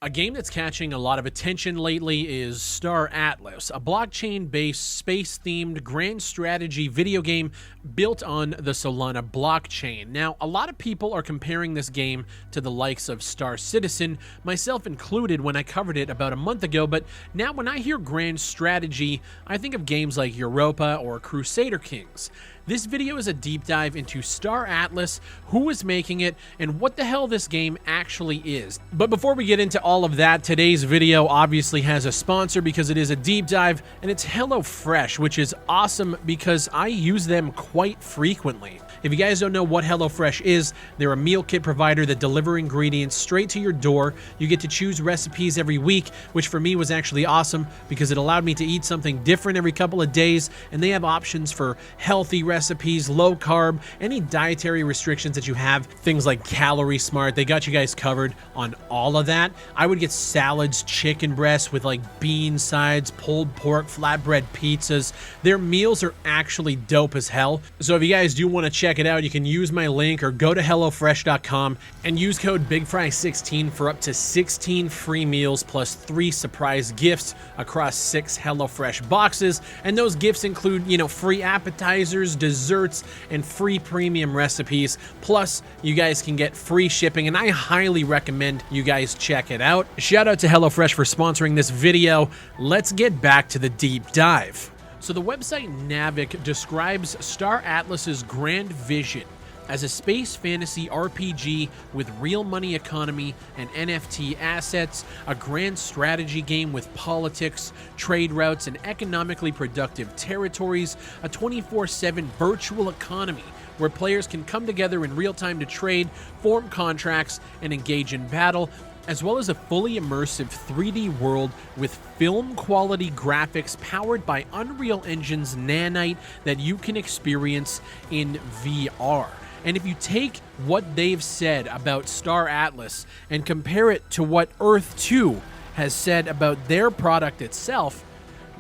A game that's catching a lot of attention lately is Star Atlas, a blockchain-based, space-themed grand strategy video game built on the Solana blockchain. Now, a lot of people are comparing this game to the likes of Star Citizen, myself included when I covered it about a month ago, but now when I hear grand strategy, I think of games like Europa or Crusader Kings. This video is a deep dive into Star Atlas, who is making it, and what the hell this game actually is. But before we get into all of that, today's video obviously has a sponsor because it is a deep dive, and it's HelloFresh, which is awesome because I use them quite frequently. If you guys don't know what HelloFresh is, they're a meal kit provider that deliver ingredients straight to your door. You get to choose recipes every week, which for me was actually awesome because it allowed me to eat something different every couple of days, and they have options for healthy recipes, low carb, any dietary restrictions that you have, things like Calorie Smart. They got you guys covered on all of that. I would get salads, chicken breasts with like bean sides, pulled pork, flatbread pizzas. Their meals are actually dope as hell. So if you guys do want to check it out, you can use my link or go to HelloFresh.com and use code BigfryTV for up to 16 free meals plus 3 surprise gifts across 6 HelloFresh boxes. And those gifts include, free appetizers, desserts, and free premium recipes. Plus, you guys can get free shipping, and I highly recommend you guys check it out. Shout out to HelloFresh for sponsoring this video. Let's get back to the deep dive. So the website Navic describes Star Atlas's grand vision as a space fantasy RPG with real money economy and NFT assets, a grand strategy game with politics, trade routes, and economically productive territories, a 24/7 virtual economy where players can come together in real time to trade, form contracts, and engage in battle, as well as a fully immersive 3D world with film-quality graphics powered by Unreal Engine's Nanite that you can experience in VR. And if you take what they've said about Star Atlas and compare it to what Earth 2 has said about their product itself,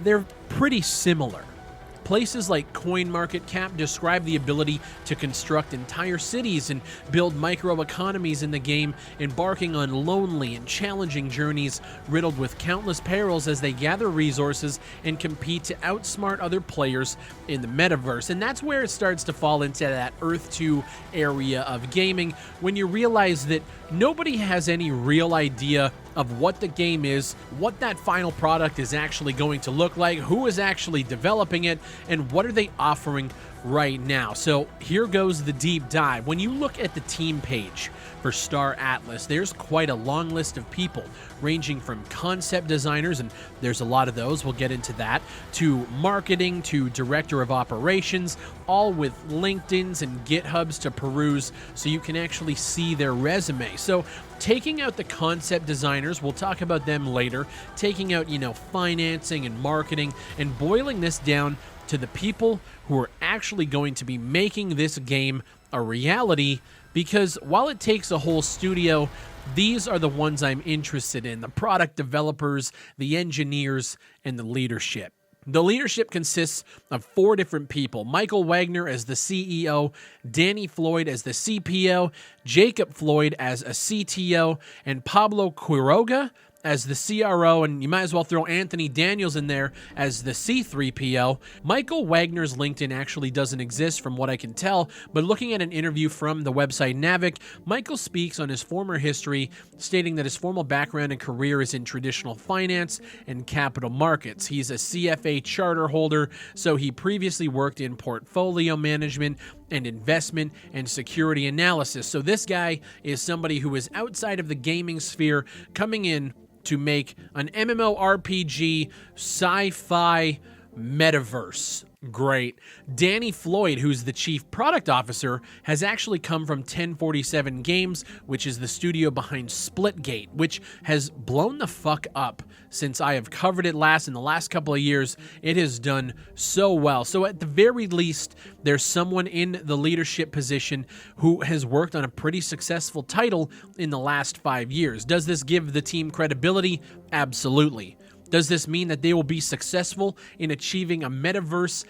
they're pretty similar. Places like CoinMarketCap describe the ability to construct entire cities and build microeconomies in the game, embarking on lonely and challenging journeys riddled with countless perils as they gather resources and compete to outsmart other players in the metaverse. And that's where it starts to fall into that Earth 2 area of gaming, when you realize that nobody has any real idea of what the game is, what that final product is actually going to look like, who is actually developing it, and what are they offering right now. So here goes the deep dive. When you look at the team page for Star Atlas, there's quite a long list of people, ranging from concept designers, and there's a lot of those, we'll get into that, to marketing, to director of operations, all with LinkedIns and GitHubs to peruse so you can actually see their resume. So taking out the concept designers, we'll talk about them later, taking out, financing and marketing, and boiling this down to the people who are actually going to be making this game a reality, because while it takes a whole studio, these are the ones I'm interested in: the product developers, the engineers, and the leadership. The leadership consists of 4 different people: Michael Wagner as the CEO, Danny Floyd as the CPO, Jacob Floyd as a CTO, and Pablo Quiroga as the CRO, and you might as well throw Anthony Daniels in there as the C3PO. Michael Wagner's LinkedIn actually doesn't exist from what I can tell, but looking at an interview from the website Navic, Michael speaks on his former history, stating that his formal background and career is in traditional finance and capital markets. He's a CFA charter holder, so he previously worked in portfolio management and investment and security analysis. So this guy is somebody who is outside of the gaming sphere, coming in to make an MMORPG sci-fi metaverse. Great. Danny Floyd, who's the chief product officer, has actually come from 1047 Games, which is the studio behind Splitgate, which has blown the fuck up since I have covered it last. In the last couple of years, it has done so well. So at the very least, there's someone in the leadership position who has worked on a pretty successful title in the last 5 years. Does this give the team credibility? Absolutely. Does this mean that they will be successful in achieving a metaverse,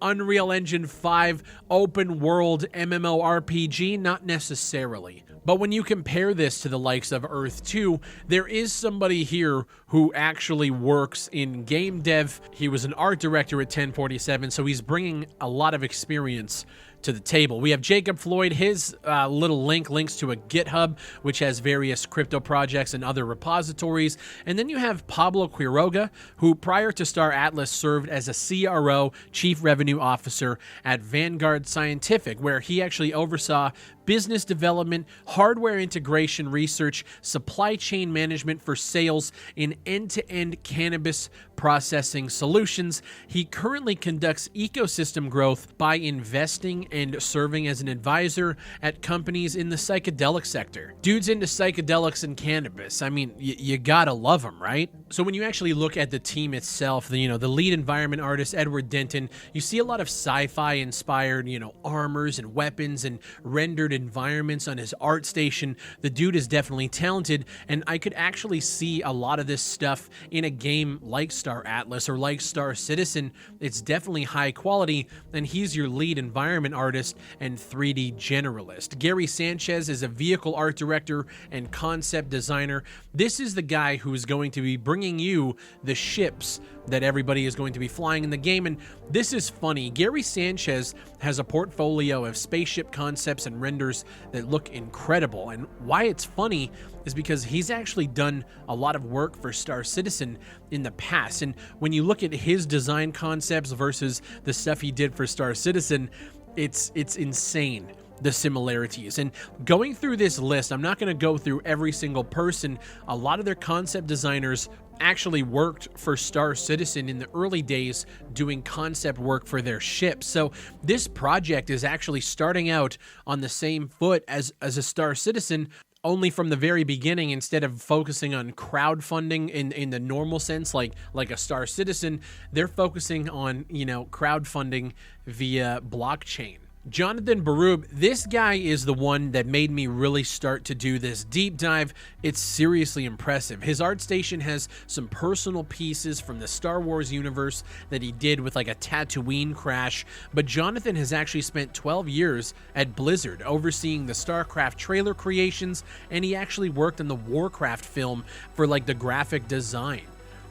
Unreal Engine 5 open world MMORPG? Not necessarily. But when you compare this to the likes of Earth 2, there is somebody here who actually works in game dev. He was an art director at 1047, so he's bringing a lot of experience to the table. We have Jacob Floyd. His little links to a GitHub, which has various crypto projects and other repositories. And then you have Pablo Quiroga, who prior to Star Atlas served as a CRO, Chief Revenue Officer at Vanguard Scientific, where he actually oversaw business development, hardware integration research, supply chain management for sales in end-to-end cannabis processing solutions. He currently conducts ecosystem growth by investing and serving as an advisor at companies in the psychedelic sector. Dude's into psychedelics and cannabis. I mean, you gotta love him, right? So when you actually look at the team itself, the lead environment artist, Edward Denton, you see a lot of sci-fi inspired, armors and weapons and rendered environments on his art station. The dude is definitely talented, and I could actually see a lot of this stuff in a game like Star Atlas or like Star Citizen. It's definitely high quality, and he's your lead environment artist and 3D generalist. Gary Sanchez is a vehicle art director and concept designer. This is the guy who is going to be bringing you the ships that everybody is going to be flying in the game. And this is funny. Gary Sanchez has a portfolio of spaceship concepts and renders that look incredible. And why it's funny is because he's actually done a lot of work for Star Citizen in the past. And when you look at his design concepts versus the stuff he did for Star Citizen, it's insane, the similarities. And going through this list, I'm not going to go through every single person. A lot of their concept designers actually worked for Star Citizen in the early days doing concept work for their ships. So this project is actually starting out on the same foot as a Star Citizen, only from the very beginning. Instead of focusing on crowdfunding in the normal sense, like a Star Citizen, they're focusing on, crowdfunding via blockchain. Jonathan Berube, this guy is the one that made me really start to do this deep dive. It's seriously impressive. His art station has some personal pieces from the Star Wars universe that he did with like a Tatooine crash, but Jonathan has actually spent 12 years at Blizzard overseeing the StarCraft trailer creations, and he actually worked on the Warcraft film for like the graphic design.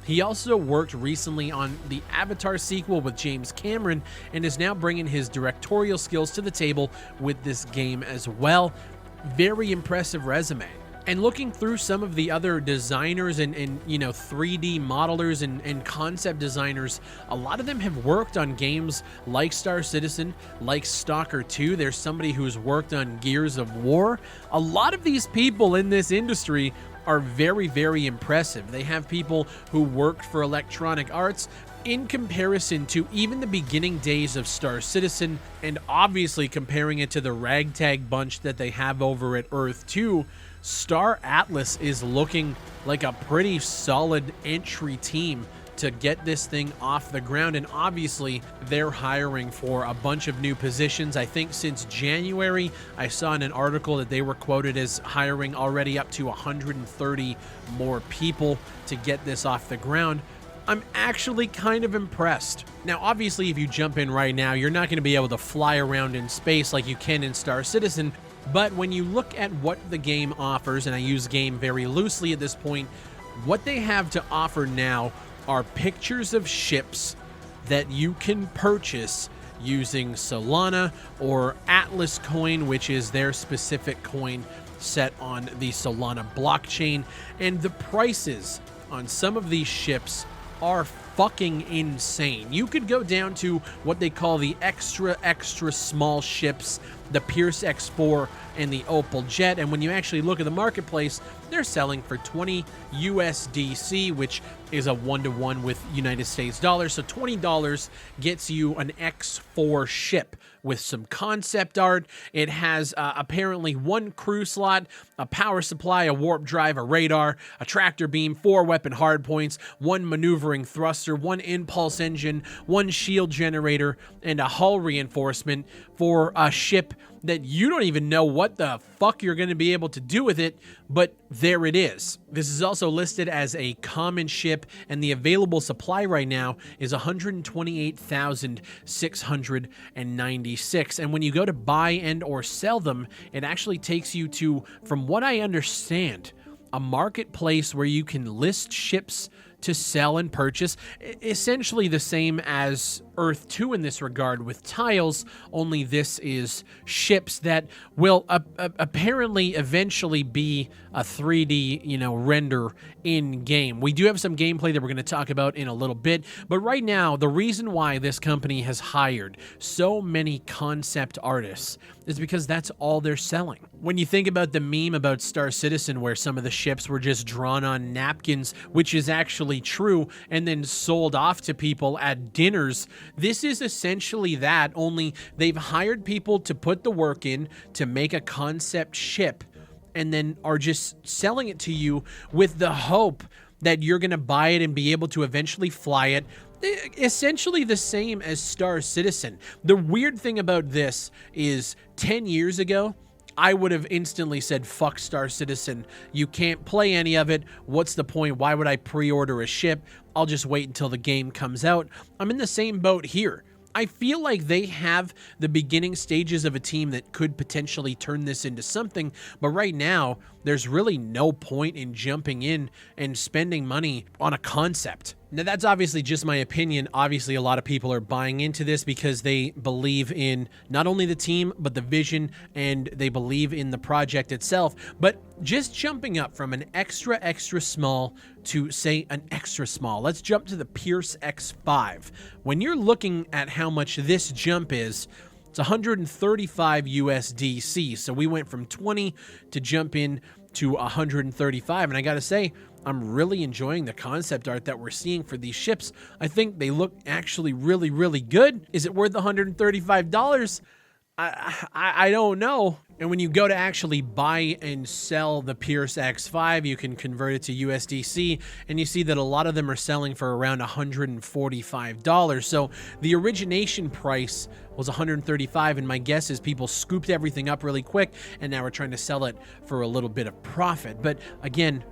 He also worked recently on the Avatar sequel with James Cameron and is now bringing his directorial skills to the table with this game as well. Very impressive resume. And looking through some of the other designers and 3D modelers and concept designers, a lot of them have worked on games like Star Citizen, like Stalker 2. There's somebody who's worked on Gears of War. A lot of these people in this industry are very, very impressive. They have people who worked for Electronic Arts in comparison to even the beginning days of Star Citizen, and obviously comparing it to the ragtag bunch that they have over at Earth 2. Star Atlas is looking like a pretty solid entry team to get this thing off the ground, and obviously they're hiring for a bunch of new positions. I think since January, I saw in an article that they were quoted as hiring already up to 130 more people to get this off the ground. I'm actually kind of impressed. Now, obviously, if you jump in right now, you're not going to be able to fly around in space like you can in Star Citizen, but when you look at what the game offers, and I use game very loosely at this point, what they have to offer now are pictures of ships that you can purchase using Solana or Atlas coin, which is their specific coin set on the Solana blockchain. And the prices on some of these ships are fucking insane. You could go down to what they call the extra small ships, the Pierce X4 and the Opal Jet, and when you actually look at the marketplace, they're selling for 20 USDC, which is a 1-to-1 with United States dollars. So $20 gets you an X4 ship with some concept art. It has apparently one crew slot, a power supply, a warp drive, a radar, a tractor beam, 4 weapon hardpoints, 1 maneuvering thruster, 1 impulse engine, 1 shield generator, and a hull reinforcement for a ship that you don't even know what the fuck you're going to be able to do with it, but there it is. This is also listed as a common ship, and the available supply right now is 128,696. And when you go to buy and or sell them, it actually takes you to, from what I understand, a marketplace where you can list ships to sell and purchase, essentially the same as Earth 2 in this regard with tiles, only this is ships that will apparently eventually be a 3D, render in game. We do have some gameplay that we're going to talk about in a little bit, but right now, the reason why this company has hired so many concept artists is because that's all they're selling. When you think about the meme about Star Citizen where some of the ships were just drawn on napkins, which is actually true, and then sold off to people at dinners, this is essentially that, only they've hired people to put the work in to make a concept ship and then are just selling it to you with the hope that you're going to buy it and be able to eventually fly it. Essentially the same as Star Citizen. The weird thing about this is 10 years ago, I would have instantly said, fuck Star Citizen. You can't play any of it. What's the point? Why would I pre-order a ship? I'll just wait until the game comes out. I'm in the same boat here. I feel like they have the beginning stages of a team that could potentially turn this into something, but right now, there's really no point in jumping in and spending money on a concept. Now, that's obviously just my opinion. Obviously, a lot of people are buying into this because they believe in not only the team, but the vision, and they believe in the project itself. But just jumping up from an extra small to, say, an extra small, let's jump to the Pierce X5. When you're looking at how much this jump is, it's 135 USDC. So we went from 20 to jump in to 135. And I got to say, I'm really enjoying the concept art that we're seeing for these ships. I think they look actually really, really good. Is it worth $135? I don't know. And when you go to actually buy and sell the Pierce X5, you can convert it to USDC, and you see that a lot of them are selling for around $145. So the origination price was $135, and my guess is people scooped everything up really quick, and now we're trying to sell it for a little bit of profit. But again,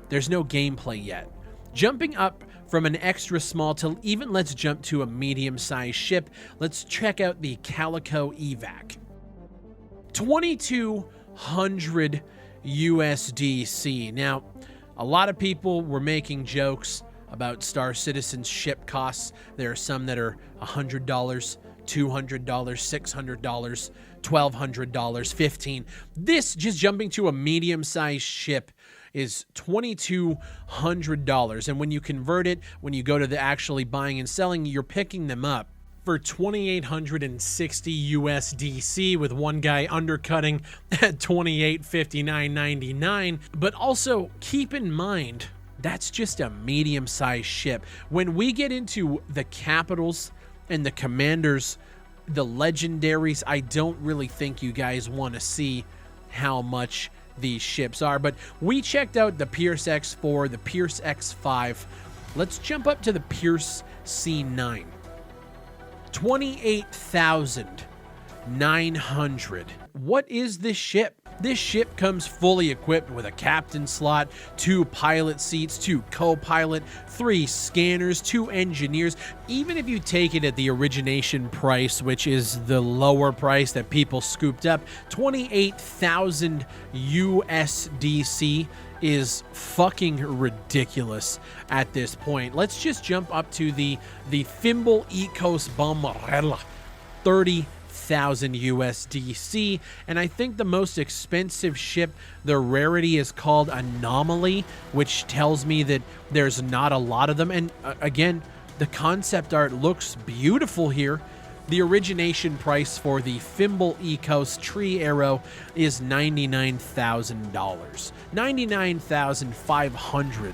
there's no gameplay yet. Jumping up from an extra small to even, let's jump to a medium-sized ship. Let's check out the Calico Evac. 2,200 USDC. Now, a lot of people were making jokes about Star Citizen's ship costs. There are some that are $100, $200, $600, $1,200, $1,500. This, just jumping to a medium-sized ship, is $2,200. And when you convert it, when you go to the actually buying and selling, you're picking them up for 2,860 USDC, with one guy undercutting at 2,859.99. But also keep in mind, that's just a medium-sized ship. When we get into the capitals and the commanders, the legendaries, I don't really think you guys want to see how much these ships are. But we checked out the Pierce X4, the Pierce X5. Let's jump up to the Pierce C9. 28,900. What is this ship? This ship comes fully equipped with a captain slot, 2 pilot seats, 2 co-pilot, 3 scanners, 2 engineers. Even if you take it at the origination price, which is the lower price that people scooped up, 28,000 USDC is fucking ridiculous at this point. Let's just jump up to the Thimble Ecos Bombarella, 30,000 USDC. And I think the most expensive ship, the rarity is called Anomaly, which tells me that there's not a lot of them. And again, the concept art looks beautiful here. The origination price for the Thimble Ecos Tree Arrow is $99,000. $99,500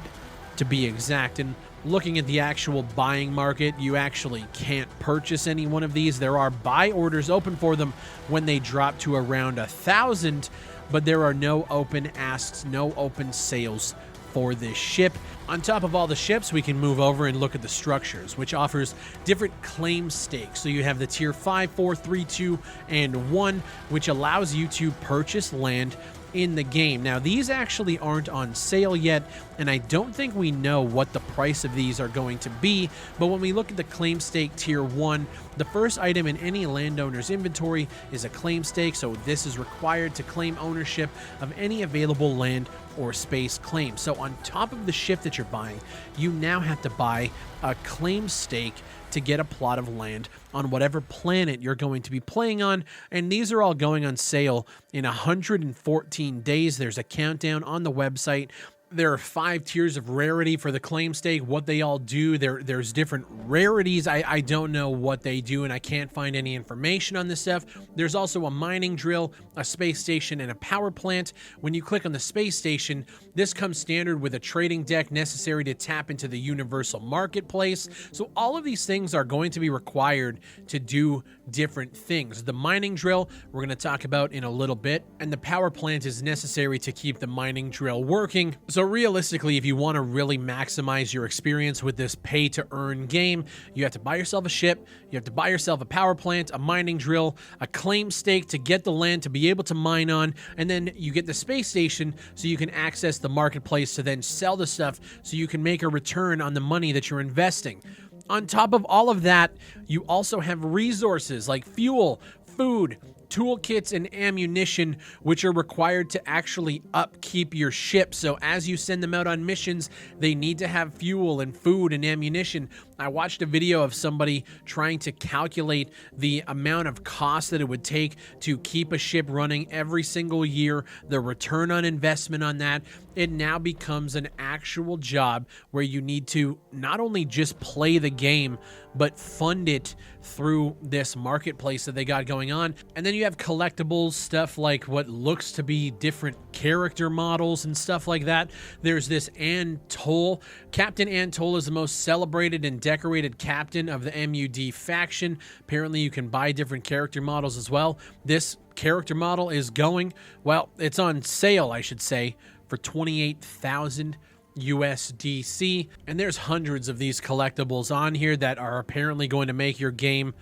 to be exact. And looking at the actual buying market, you actually can't purchase any one of these. There are buy orders open for them when they drop to around 1,000, but there are no open asks, no open sales for this ship. On top of all the ships, we can move over and look at the structures, which offers different claim stakes. So you have the tier 5, 4, 3, 2, and 1, which allows you to purchase land in the game. Now, these actually aren't on sale yet, and I don't think we know what the price of these are going to be, but when we look at the claim stake tier 1, the first item in any landowner's inventory is a claim stake, so this is required to claim ownership of any available land or space claim. So on top of the ship that you're buying, you now have to buy a claim stake to get a plot of land on whatever planet you're going to be playing on, and these are all going on sale in 114 days. There's a countdown on the website. There are 5 tiers of rarity for the claim stake. What they all do, there's different rarities. I don't know what they do, and I can't find any information on this stuff. There's also a mining drill, a space station, and a power plant. When you click on the space station, this comes standard with a trading deck necessary to tap into the universal marketplace. So all of these things are going to be required to do different things. The mining drill, we're going to talk about in a little bit, and the power plant is necessary to keep the mining drill working. So realistically, if you want to really maximize your experience with this pay-to-earn game, you have to buy yourself a ship, you have to buy yourself a power plant, a mining drill, a claim stake to get the land to be able to mine on, and then you get the space station so you can access the marketplace to then sell the stuff so you can make a return on the money that you're investing. On top of all of that, you also have resources like fuel, food, toolkits, and ammunition, which are required to actually upkeep your ship. So as you send them out on missions, they need to have fuel and food and ammunition. I watched a video of somebody trying to calculate the amount of cost that it would take to keep a ship running every single year, the return on investment on that. It now becomes an actual job where you need to not only just play the game, but fund it through this marketplace that they got going on. And then you have collectibles, stuff like what looks to be different character models and stuff like that. There's this Antol. Captain Antol is the most celebrated and decorated captain of the MUD faction. Apparently you can buy different character models as well. This character model is going, well, it's on sale, I should say, for 28,000 USDC, and there's hundreds of these collectibles on here that are apparently going to make your game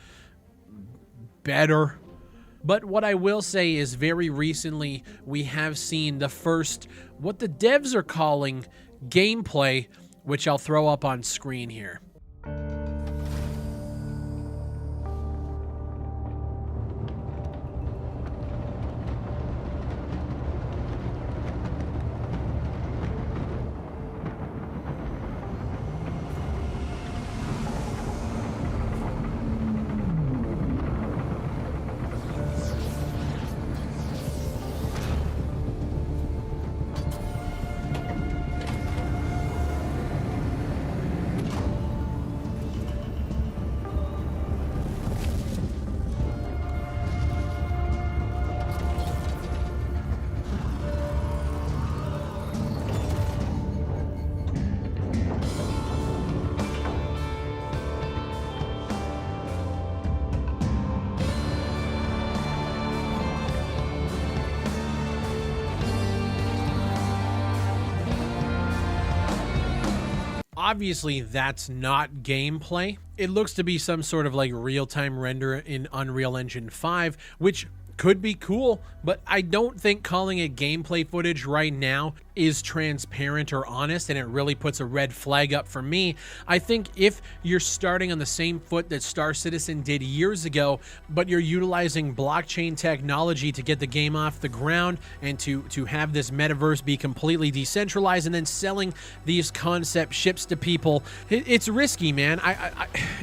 better. But what I will say is very recently we have seen the first, what the devs are calling gameplay, which I'll throw up on screen here. Obviously, that's not gameplay. It looks to be some sort of like real-time render in Unreal Engine 5, which could be cool, but I don't think calling it gameplay footage right now is transparent or honest, and it really puts a red flag up for me. I think if you're starting on the same foot that Star Citizen did years ago, but you're utilizing blockchain technology to get the game off the ground and to have this metaverse be completely decentralized and then selling these concept ships to people, it's risky, man.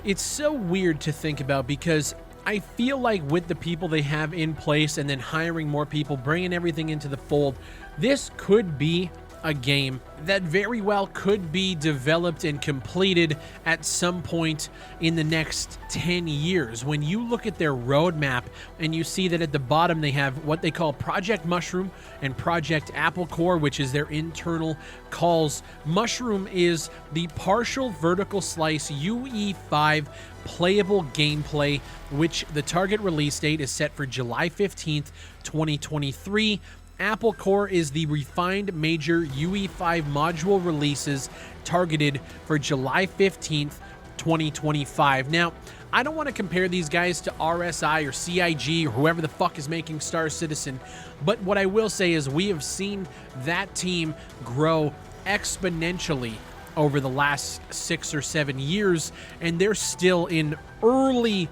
It's so weird to think about because I feel like with the people they have in place and then hiring more people, bringing everything into the fold, this could be a game that very well could be developed and completed at some point in the next 10 years. When you look at their roadmap and you see that at the bottom they have what they call Project Mushroom and Project Apple Core, which is their internal calls. Mushroom is the partial vertical slice UE5 playable gameplay, which the target release date is set for July 15th, 2023. Apple Core is the refined major UE5 module releases targeted for July 15th, 2025. Now, I don't want to compare these guys to RSI or CIG or whoever the fuck is making Star Citizen, but what I will say is we have seen that team grow exponentially over the last 6 or 7 years, and they're still in early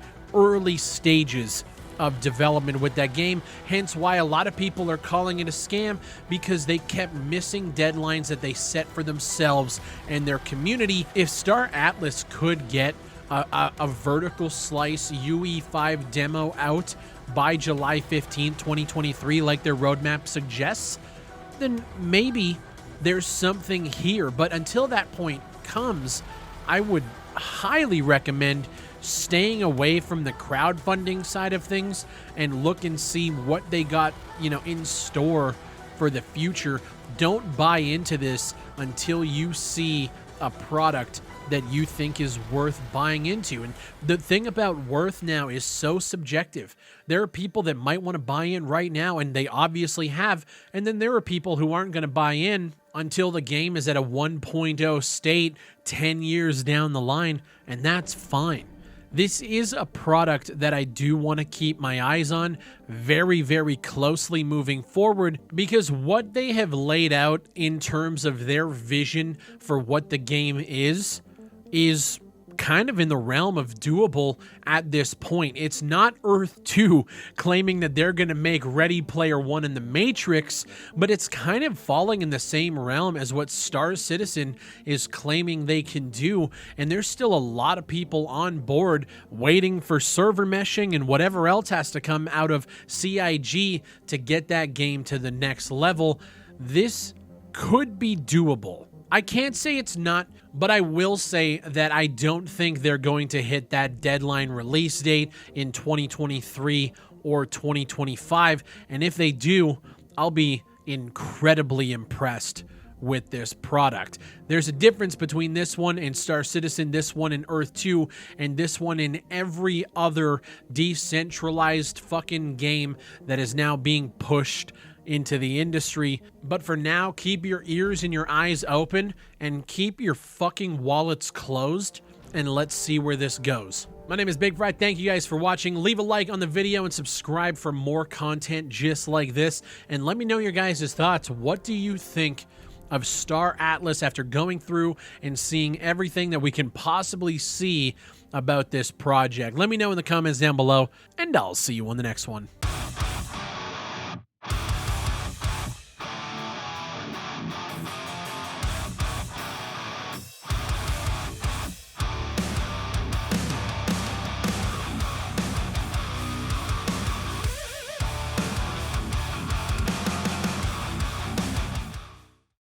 stages of development with that game, hence why a lot of people are calling it a scam, because they kept missing deadlines that they set for themselves and their community. If Star Atlas could get a vertical slice UE5 demo out by July 15, 2023, like their roadmap suggests, then maybe there's something here. But until that point comes, I would highly recommend staying away from the crowdfunding side of things and look and see what they got, in store for the future. Don't buy into this until you see a product that you think is worth buying into. And the thing about worth now is so subjective. There are people that might want to buy in right now, and they obviously have, and then there are people who aren't going to buy in until the game is at a 1.0 state 10 years down the line, and that's fine. This is a product that I do want to keep my eyes on very, very closely moving forward, because what they have laid out in terms of their vision for what the game is kind of in the realm of doable at this point. It's not Earth 2 claiming that they're going to make Ready Player One and The Matrix, but it's kind of falling in the same realm as what Star Citizen is claiming they can do. And there's still a lot of people on board waiting for server meshing and whatever else has to come out of CIG to get that game to the next level. This could be doable. I can't say it's not, but I will say that I don't think they're going to hit that deadline release date in 2023 or 2025. And if they do, I'll be incredibly impressed with this product. There's a difference between this one and Star Citizen, this one in Earth 2, and this one in every other decentralized fucking game that is now being pushed into the industry. But for now, keep your ears and your eyes open and keep your fucking wallets closed, and let's see where this goes. My name is Big Fry. Thank you guys for watching. Leave a like on the video and subscribe for more content just like this, and let me know your guys' thoughts. What do you think of Star Atlas after going through and seeing everything that we can possibly see about this project? Let me know in the comments down below, and I'll see you on the next one.